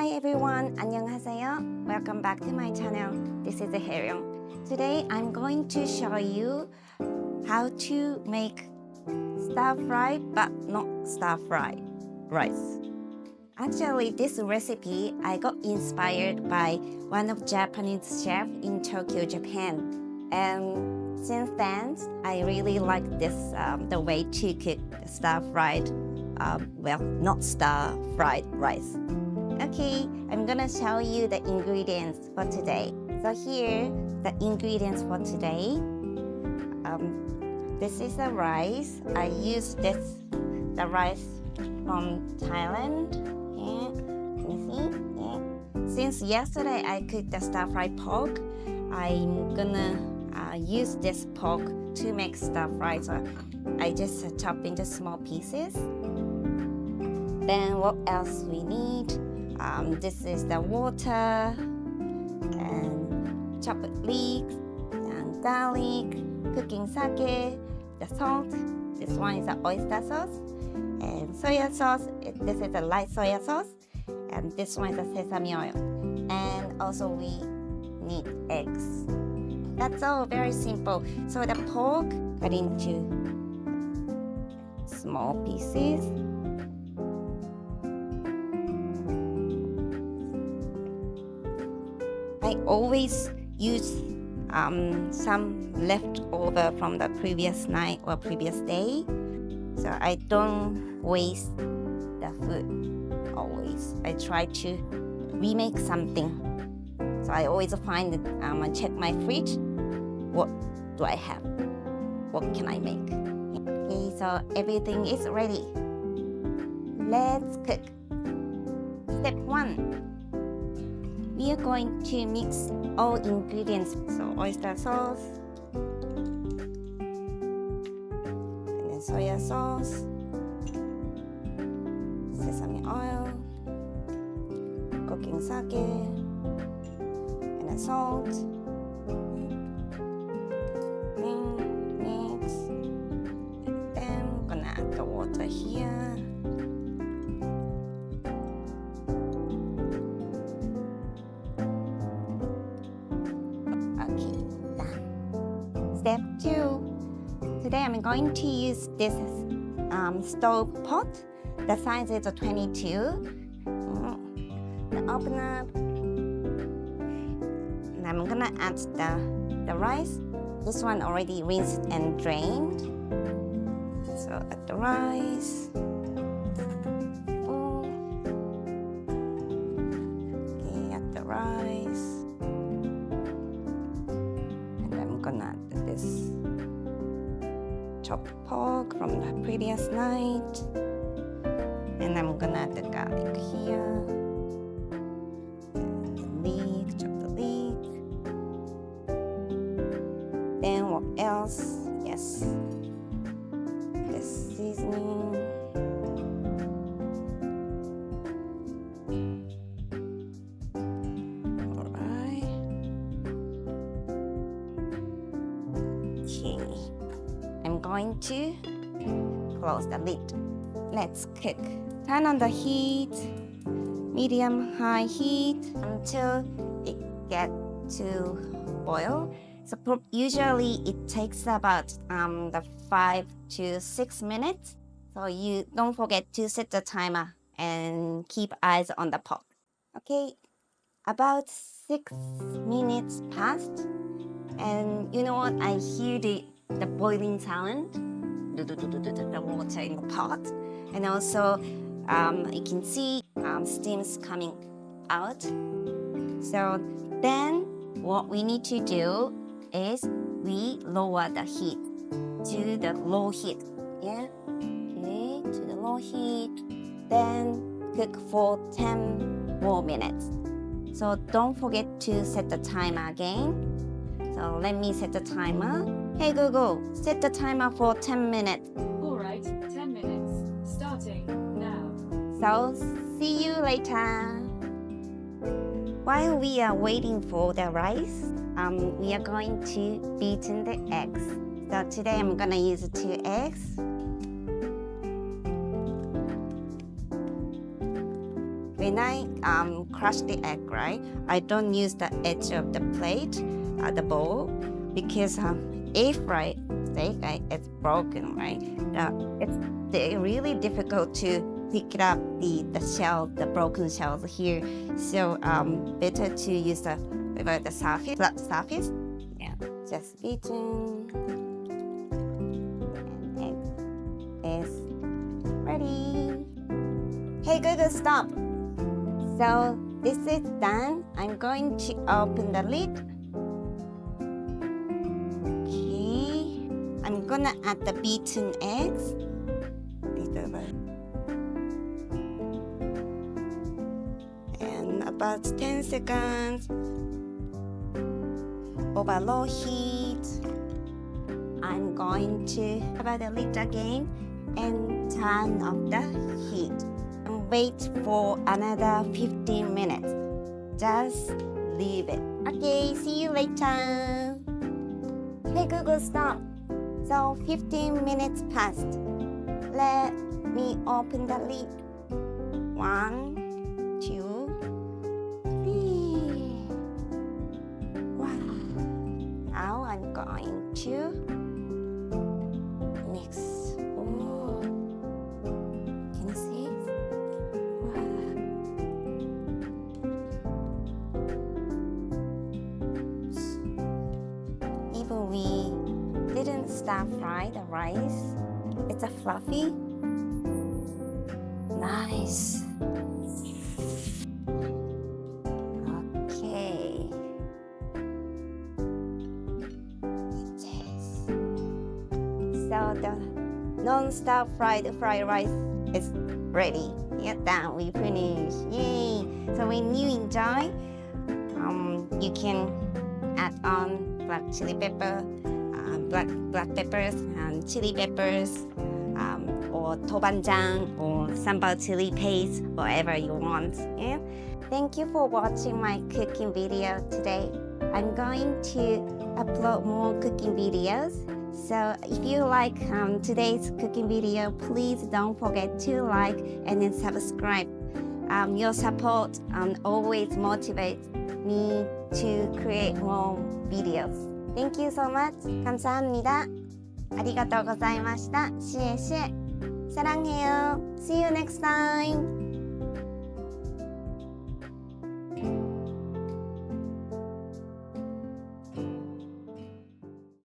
Hi everyone, 안녕하세요. Welcome back to my channel. This is Ryo. Today I'm going to show you how to make stir-fry but not stir-fry rice. Actually, this recipe I got inspired by one of Japanese chef in Tokyo, Japan. And since then, I really like this the way to cook stir-fried, not stir-fried rice. Okay, I'm gonna show you the ingredients for today. So here, the ingredients for today. This is the rice. I use the rice from Thailand. Yeah, can you see? Yeah. Since yesterday I cooked the stir-fried pork, I'm gonna use this pork to make stir-fry. So I just chop into small pieces. Then what else we need? This is the water and chopped leek and garlic, cooking sake, the salt. This one is the oyster sauce and soya sauce. This is the light soya sauce, and this one is the sesame oil. And also we need eggs. That's all, very simple. So the pork cut into small pieces. I always use some leftover from the previous night or previous day, so I don't waste the food. Always, I try to remake something. So I always find it. I check my fridge. What do I have? What can I make? Okay, so everything is ready. Let's cook. Step 1. We are going to mix all ingredients. So oyster sauce, and then soya sauce, sesame oil, cooking sake, and then salt. Mix. Then I'm gonna add the water here. Step 2. Today I'm going to use this stove pot. The size is a 22. Open up. And I'm gonna add the rice. This one already rinsed and drained. So add the rice. Okay, add the rice. I'm gonna add this chopped pork from the previous night, and I'm gonna add the garlic here, the leek, chop the leek. Then what else? Yes, the seasoning. I'm going to close the lid. Let's cook. Turn on the heat, medium-high heat until it gets to boil. So usually it takes about 5 to 6 minutes. So you don't forget to set the timer and keep eyes on the pot. Okay, about 6 minutes passed, and you know what? I hear the boiling sound, the water in the pot, and also you can see steams coming out. So then what we need to do is we lower the heat to the low heat. Yeah, okay, to the low heat. Then cook for 10 more minutes. So don't forget to set the timer again. So let me set the timer. Hey Google, set the timer for 10 minutes. Alright, 10 minutes. Starting now. So see you later. While we are waiting for the rice, we are going to beat in the eggs. So today I'm gonna use 2 eggs. when I crush the egg, right, I don't use the edge of the plate, the bowl, because if right steak, it's broken, right? It's really difficult to pick it up the shell, the broken shells here. So better to use the surface, flat surface. Yeah, just beaten, and egg is ready. Hey Google, stop. So this is done. I'm going to open the lid. Okay, I'm gonna add the beaten eggs. And about 10 seconds over low heat. I'm going to cover the lid again and turn off the heat. And wait for another 15 minutes. Just leave it. Okay, see you later. Hey Google, stop. So 15 minutes passed. Let me open the lid. 1, 2, 3. Wow. Now I'm going to mix. Oh. Can you see it? Wow. Even we didn't stir fry the rice. It's a fluffy. Nice. Okay. So the non-stir fried rice is ready. Yeah, done. We finished. Yay! So when you enjoy, you can add on black chili pepper, black peppers and chili peppers, or tobanjang or sambal chili paste, whatever you want. Yeah. Thank you for watching my cooking video today. I'm going to upload more cooking videos. So if you like today's cooking video, please don't forget to like and then subscribe. Your support always motivates me to create more videos. Thank you so much. 감사합니다. ありがとうございました. 시에. 사랑해요. See you next time.